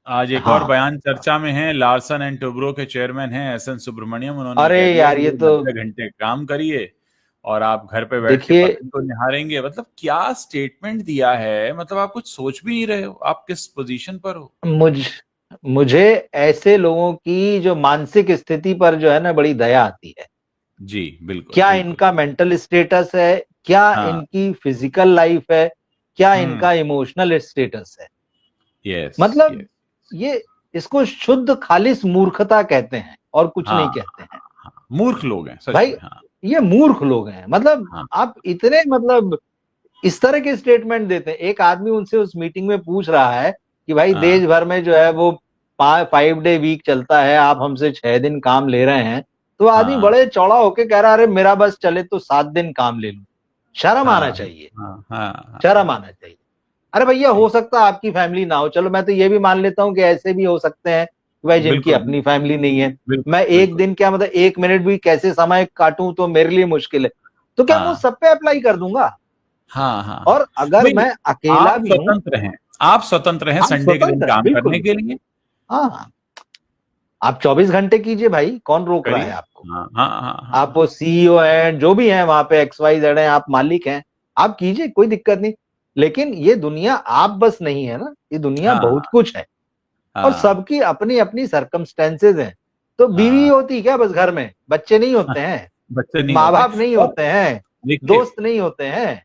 आज एक और हाँ। बयान चर्चा में है। लार्सन एंड टुब्रो के चेयरमैन हैं एस एन सुब्रमण्यम, उन्होंने अरे कह दिया यार कि ये भाई तो 90 घंटे काम करिए और आप घर पे बैठ के देखिए, पत्नी को निहारेंगे। मतलब क्या स्टेटमेंट दिया है, मतलब आप कुछ सोच भी नहीं रहे हो, आप किस पोजीशन पर हो। मुझ मुझे ऐसे लोगों की जो मानसिक स्थिति पर जो है ना बड़ी दया आती है। जी बिल्कुल क्या बिल्कुल। इनका मेंटल स्टेटस है, क्या हाँ। इनकी फिजिकल लाइफ है, क्या हम्म। इनका इमोशनल स्टेटस है। यस मतलब यस। ये इसको शुद्ध खालिस मूर्खता कहते हैं और कुछ हाँ नहीं कहते हैं। हाँ, मूर्ख लोग हैं सच भाई में। हाँ ये मूर्ख लोग हैं। मतलब हाँ आप इतने मतलब इस तरह के स्टेटमेंट देते हैं। एक आदमी उनसे उस मीटिंग में पूछ रहा है कि भाई हाँ देश भर में जो है वो 5 डे वीक चलता है, आप हमसे 6 दिन काम ले रहे हैं। तो आदमी हाँ बड़े चौड़ा होके कह रहा है, अरे मेरा बस चले तो 7 दिन काम ले लूं। शर्म आना हाँ चाहिए। हाँ हाँ शर्म हाँ। आना चाहिए। अरे भैया जी हो सकता है आपकी फैमिली ना हो, चलो मैं तो ये भी मान लेता हूँ कि ऐसे भी हो सकते हैं कि भाई जिनकी बिल्कुल अपनी फैमिली नहीं है। बिल्कुल मैं एक बिल्कुल। दिन क्या मतलब 1 मिनट भी कैसे समय काटूं तो मेरे लिए मुश्किल है। तो क्या मैं उस हाँ सब पे अप्लाई कर दूंगा। हाँ हाँ हाँ। और अगर नहीं, मैं अकेला आप भी हूं, स्वतंत्र हैं। आप स्वतंत्र हैं आप संडे के दिन स्वतंत्र हैं काम बिल्कुल। करने के लिए। हाँ, आप 24 घंटे कीजिए भाई, कौन रोक रहा है करिए। आपको। हाँ हाँ हाँ हाँ आप वो हाँ। सीईओ हैं, जो भी हैं वहां पे, XYZ हैं, आप मालिक हैं, आप कीजिए, कोई दिक्कत नहीं। लेकिन ये दुनिया आप बस नहीं है ना, ये दुनिया बहुत हाँ कुछ है। और हाँ सबकी अपनी अपनी सर्कमस्टेंसेज हैं। तो बीवी हाँ होती क्या बस घर में, बच्चे नहीं हाँ, होते हैं, बच्चे नहीं माँ होते। बाप नहीं और होते हैं, देखिए, दोस्त नहीं होते हैं।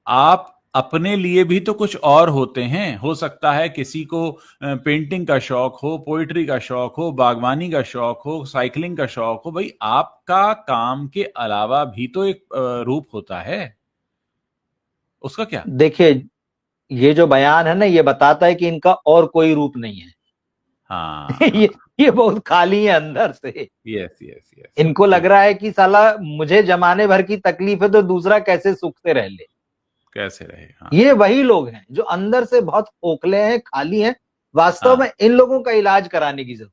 आप अपने लिए भी तो कुछ और होते हैं। हो सकता है किसी को पेंटिंग का शौक हो, पोइट्री का शौक हो, बागवानी का शौक हो, साइकिलिंग का शौक हो। भाई आपका काम के अलावा भी तो एक रूप होता है, उसका क्या। देखिए, ये जो बयान है ना, ये बताता है कि इनका और कोई रूप नहीं है। हाँ ये हाँ। ये बहुत खाली है अंदर से। Yes yes yes. इनको लग बिल्कुल। रहा है कि साला मुझे जमाने भर की तकलीफ है तो दूसरा कैसे सुख से रह ले। कैसे रहे। हाँ ये वही लोग हैं जो अंदर से बहुत खोखले हैं, खाली हैं। वास्तव हाँ। में इन लोगों का इलाज कराने की जरूरत।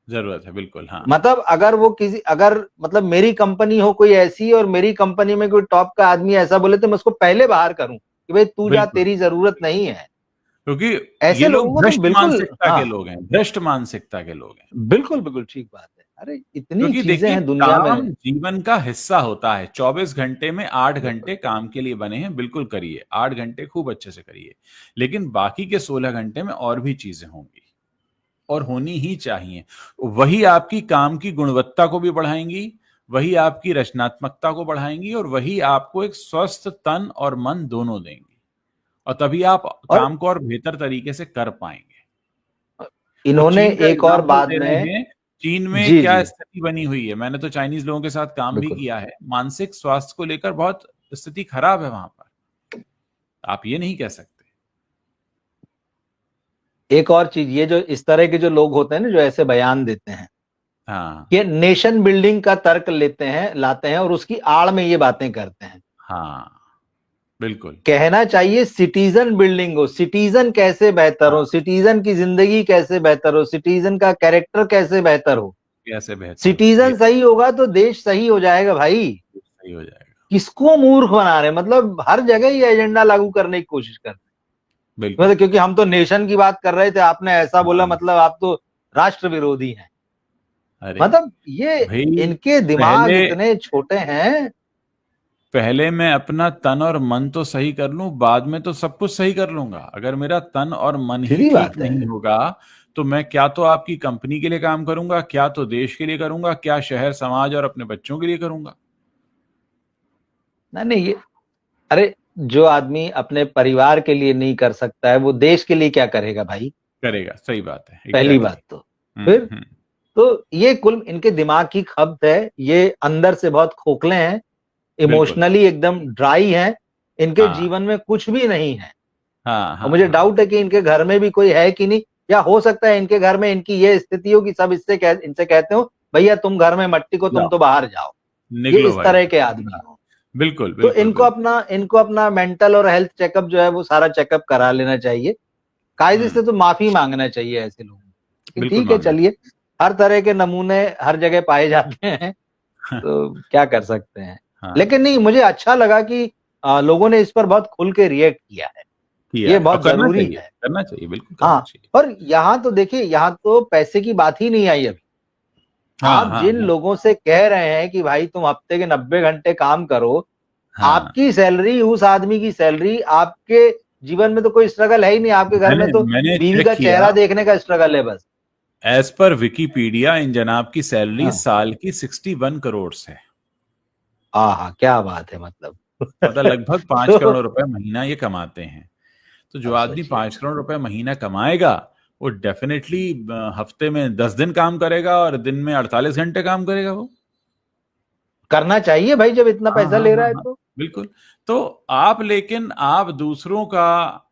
जरूरत है बिल्कुल। हाँ मतलब अगर वो किसी, अगर मतलब मेरी कंपनी हो कोई ऐसी और मेरी कंपनी में कोई टॉप का आदमी ऐसा बोले तो मैं उसको पहले बाहर करूं कि भाई तू जा, बिल्कुल तेरी जरूरत नहीं है। क्योंकि ऐसे ये लोग लोगों को तो भ्रष्ट बिल्कुल, मानसिकता के हाँ, लोग हैं, भ्रष्ट मानसिकता के लोग हैं। बिल्कुल बिल्कुल ठीक बात है। अरे इतनी क्योंकि चीजें देखिए, हैं दुनिया में। काम जीवन का हिस्सा होता है। 24 घंटे में 8 घंटे काम के लिए बने हैं, बिल्कुल करिए, 8 घंटे खूब अच्छे से करिए। लेकिन बाकी के 16 घंटे में और भी चीजें होंगी और होनी ही चाहिए। वही आपकी काम की गुणवत्ता को भी बढ़ाएंगी, वही आपकी रचनात्मकता को बढ़ाएंगी और वही आपको एक स्वस्थ तन और मन दोनों देंगी। और तभी आप और काम को और बेहतर तरीके से कर पाएंगे। वो इन्होंने चीन का एक और एग्जाम्पल बात दे रहे में, हैं। चीन में जी क्या जी, स्थिति बनी हुई है, मैंने तो चाइनीज लोगों के साथ काम भी बिल्कुल। किया है। मानसिक स्वास्थ्य को लेकर बहुत स्थिति खराब है वहां पर। आप ये नहीं कह सकते। एक और चीज, ये जो इस तरह के जो लोग होते हैं ना जो ऐसे बयान देते हैं, हाँ ये नेशन बिल्डिंग का तर्क लेते हैं, लाते हैं और उसकी आड़ में ये बातें करते हैं। हाँ बिल्कुल। कहना चाहिए सिटीजन बिल्डिंग हो, सिटीजन कैसे बेहतर हो, हाँ सिटीजन की जिंदगी कैसे बेहतर हो, सिटीजन का कैरेक्टर कैसे बेहतर हो। कैसे बेहतर हो ये सिटीजन सही होगा तो देश सही हो जाएगा भाई। सही हो जाएगा। किसको मूर्ख बना रहे हैं, मतलब हर जगह ये एजेंडा लागू करने की कोशिश कर रहे हैं। बिल्कुल। मतलब क्योंकि हम तो नेशन की बात कर रहे थे, आपने ऐसा बोला, हाँ। मतलब आप तो राष्ट्र विरोधी हैं। अरे मतलब ये भाई, इनके दिमाग पहले इतने छोटे हैं। पहले मैं अपना तन और मन तो सही कर लूं, बाद में तो सब कुछ सही कर लूंगा। अगर मेरा तन और मन ही सीधी ठीक बात है। नहीं होगा तो मैं क्या तो आपकी कंपनी के लिए काम करूंगा, क्या तो देश के लिए करूंगा, क्या शहर समाज और अपने बच्चों के लिए करूंगा। नहीं नहीं, ये, अरे जो आदमी अपने परिवार के लिए नहीं कर सकता है वो देश के लिए क्या करेगा भाई। करेगा, सही बात है, पहली एग्जैक्टली बात तो, फिर हम्म। तो ये कुल इनके दिमाग की खपत है। ये अंदर से बहुत खोखले हैं, बिल्कुल। इमोशनली एकदम ड्राई हैं। इनके हाँ जीवन में कुछ भी नहीं है। हाँ और हाँ मुझे हाँ। डाउट है कि इनके घर में भी कोई है कि नहीं। या हो सकता है इनके घर में इनकी ये स्थिति हो कि सब इनसे कहते हो भैया तुम घर में मट्टी को, तुम जाओ, तो बाहर जाओ। ये निकलो इस भाई। तरह के आदमी हाँ, हो। बिल्कुल तो बिल्कुल बिल्कुल। इनको अपना मेंटल और हेल्थ चेकअप जो है वो सारा चेकअप करा लेना चाहिए। कायदे से तो माफी मांगना चाहिए ऐसे लोगों को कि बिल्कुल ठीक है मांगना चलिए, हर तरह के नमूने हर जगह पाए जाते हैं। चाहिए। तो क्या कर सकते हैं। हाँ लेकिन नहीं, मुझे अच्छा लगा कि लोगों ने इस पर बहुत खुल के रिएक्ट किया है। किया ये है, और बहुत जरूरी है। करना चाहिए, बिल्कुल करना हाँ, चाहिए। और यहाँ तो देखिए, यहाँ तो पैसे की बात ही नहीं आई अभी। हाँ, आप हाँ, जिन हाँ, लोगों से कह रहे हैं कि भाई तुम हफ्ते के 90 घंटे काम करो, हाँ। आपकी सैलरी, उस आदमी की सैलरी, आपके जीवन में तो कोई स्ट्रगल है ही नहीं, आपके घर में मैंने तो मैंने बीवी चेक का किया, चेहरा देखने का स्ट्रगल है बस। एज पर विकिपीडिया इन जनाब की सैलरी हाँ, साल की 61 करोड़ है। हाँ, क्या बात है मतलब। मतलब लगभग 5 तो करोड़ रुपए महीना ये कमाते हैं। तो जो अब आदमी सोचिए, 5 करोड़ रुपए महीना कमाएगा, वो डेफिनेटली हफ्ते में 10 दिन काम करेगा और दिन में 48 घंटे काम करेगा वो। करना चाहिए भाई, जब इतना हाँ, पैसा हाँ, ले रहा हाँ, है हाँ, तो। बिल्कुल। तो आप, लेकिन आप दूसरों का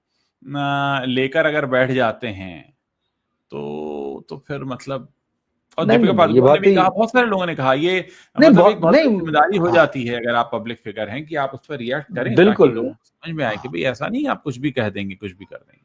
लेकर अगर बैठ जाते हैं, तो फिर मतलब, और नहीं, दीपिका नहीं, नहीं, ये पादुकोण ने बहुत भी ही, कहा, बहुत सारे लोगों ने कहा, ये नहीं, मतलब बहुत एक बहुत बड़ी नहीं। जिम्मेदारी हो हाँ, जाती है अगर आप पब्लिक फिगर हैं कि आप उस पर रिएक्ट करें, ताकि बिल्कुल। लोगों को समझ में आए कि हाँ, भाई ऐसा नहीं आप कुछ भी कह देंगे, कुछ भी कर देंगे।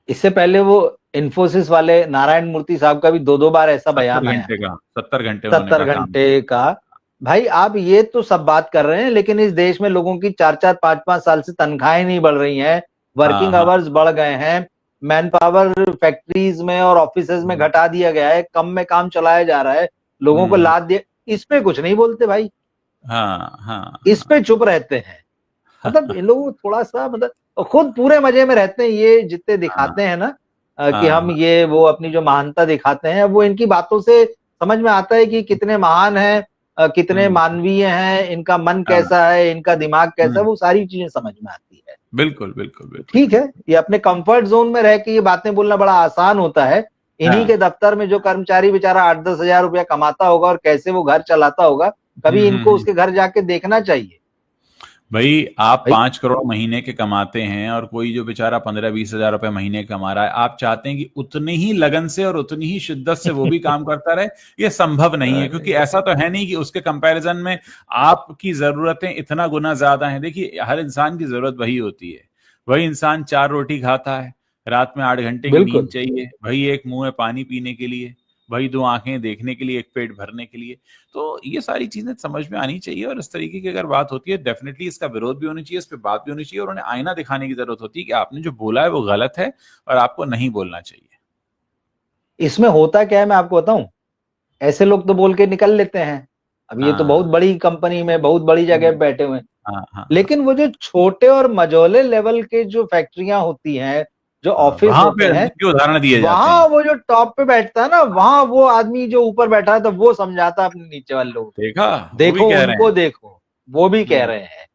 इससे पहले वो इन्फोसिस वाले नारायण मूर्ति साहब का भी दो दो बार ऐसा बयान आया था। 70 घंटे उन्होंने 70 कहा काम घंटे का। भाई आप ये तो सब बात कर रहे हैं, लेकिन इस देश में लोगों की 4-4, 5-5 साल से तनख्वाहें नहीं बढ़ रही हैं, हाँ, वर्किंग हाँ, आवर्स बढ़ गए हैं, मैन पावर फैक्ट्रीज में और ऑफिसेज में घटा दिया गया है, कम में काम चलाया जा रहा है, लोगों को हम्म, लाद दिया, इस पे कुछ नहीं बोलते भाई, हाँ, हाँ, इस पे हाँ, चुप रहते हैं। मतलब इन लोगों को थोड़ा सा, मतलब खुद पूरे मजे में रहते हैं, ये जितने हाँ, दिखाते हैं ना, कि हाँ, हम ये वो अपनी जो महानता दिखाते हैं, वो इनकी बातों से समझ में आता है कि कितने महान हैं, कितने हम्म, मानवीय हैं, इनका मन हाँ, कैसा है, इनका दिमाग कैसा है, हम्म, वो सारी चीजें समझ में आती है। बिल्कुल, बिल्कुल, तो बिल्कुल, ठीक है, बिल्कुल। ये अपने कंफर्ट जोन में रह के ये बातें बोलना बड़ा आसान होता है। इन्हीं के हाँ, दफ्तर में जो कर्मचारी बेचारा 8-10 हजार रुपया कमाता होगा और कैसे वो घर चलाता होगा, कभी इनको उसके घर जाके देखना चाहिए। भाई आप भाई 5 करोड़ महीने के कमाते हैं और कोई जो बेचारा 15-20 हजार रुपए महीने कमा रहा है, आप चाहते हैं कि उतनी ही लगन से और उतनी ही शिद्दत से वो भी काम करता रहे? ये संभव नहीं है, क्योंकि ऐसा तो है नहीं कि उसके कंपैरिजन में आपकी जरूरतें इतना गुना ज्यादा हैं। देखिए, हर इंसान की जरूरत वही होती है। वही इंसान 4 रोटी खाता है, रात में 8 घंटे की नींद बिल्कुल, चाहिए, वही एक मुंह में पानी पीने के लिए, वही 2 आंखें देखने के लिए, एक पेट भरने के लिए। तो ये सारी चीजें समझ में आनी चाहिए, और इस तरीके की अगर बात होती है, डेफिनेटली इसका विरोध भी होना चाहिए, इस पे बात भी होनी चाहिए, और उन्हें आईना दिखाने की जरूरत होती है कि आपने जो बोला है वो गलत है और आपको नहीं बोलना चाहिए। इसमें होता क्या है मैं आपको बताऊं, ऐसे लोग तो बोल के निकल लेते हैं, अब ये तो बहुत हाँ, बड़ी कंपनी में बहुत बड़ी जगह पे हम्म, बैठे हुए हैं, हाँ, हाँ, हाँ, लेकिन वो जो छोटे और मझोले लेवल के जो फैक्ट्रियां होती हैं, जो हाँ, ऑफिस वहां होते पे हैं, जिनके उदाहरण दिए जाते वहां हैं। वो जो टॉप पे बैठता है ना, वहां वो आदमी जो ऊपर बैठा है, तो वो समझाता है अपने नीचे वाले लोगों को, देखा, वो भी देखो कह रहे उनको हैं। देखो, वो भी कह हम्म, रहे हैं।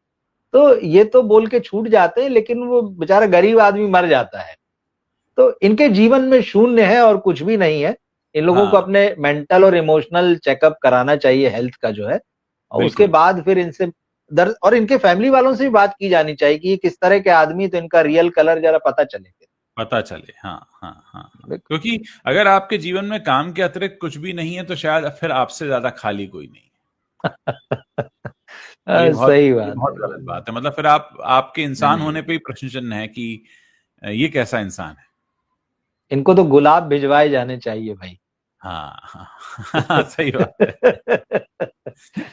तो ये तो बोल के छूट जाते हैं, लेकिन वो बेचारा गरीब आदमी मर जाता है। तो इनके जीवन में शून्य है और कुछ भी नहीं है। इन लोगों को हाँ, अपने मेंटल और इमोशनल चेकअप कराना चाहिए, हेल्थ का जो है, और उसके बिल्कुल, बाद फिर इनसे दर्द, और इनके फैमिली वालों से भी बात की जानी चाहिए कि ये किस तरह के आदमी, तो इनका रियल कलर जरा पता चले फिर। पता चले। हाँ, हाँ, हाँ, हाँ, क्योंकि अगर आपके जीवन में काम के अतिरिक्त कुछ भी नहीं है, तो शायद फिर आपसे ज्यादा खाली कोई नहीं है। और सही ये बात बहुत है। गलत बात है। मतलब फिर आप, आपके नहीं, इंसान नहीं, होने पे ही प्रश्न चिन्ह है कि ये कैसा इंसान है। इनको तो गुलाब भिजवाए जाने चाहिए भाई। हाँ, हाँ, हाँ, सही बात है।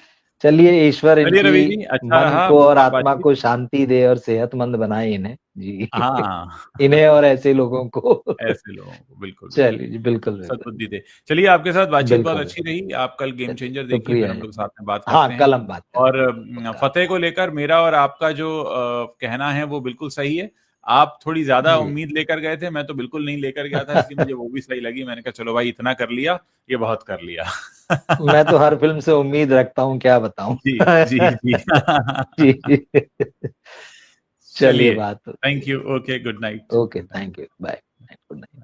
चलिए, ईश्वर चलिए इनकी रवि जी, अच्छा मन रहा को और आत्मा बातचीत। को शांति दे और सेहतमंद बनाए इन्हें जी। हाँ, इन्हें और ऐसे लोगों को। ऐसे लोगों को बिल्कुल, बिल्कुल चलिए जी, बिल्कुल बिल्कुल। सद्बुद्धि दे। चलिए, आपके साथ बातचीत बहुत बिल्कुल अच्छी बिल्कुल। रही। आप कल गेम चलिए, चेंजर देखिए, फिर शुक्रिया हम जी। लोग साथ में बात हाँ, करते हैं। कल हम बात और करेंगे, पक्का। फतेह को लेकर मेरा और आपका जो कहना है वो बिल्कुल सही है। आप थोड़ी ज्यादा जी। उम्मीद लेकर गए थे, मैं तो बिल्कुल नहीं लेकर गया था, इसलिए मुझे वो भी सही लगी। मैंने कहा चलो भाई, इतना कर लिया, ये बहुत कर लिया। मैं तो हर फिल्म से उम्मीद रखता हूँ, क्या बताऊं। जी, जी, जी। जी। चलिए, चलिए, बात होती थैंक है। You, okay, good night. Okay, thank you, bye, good night.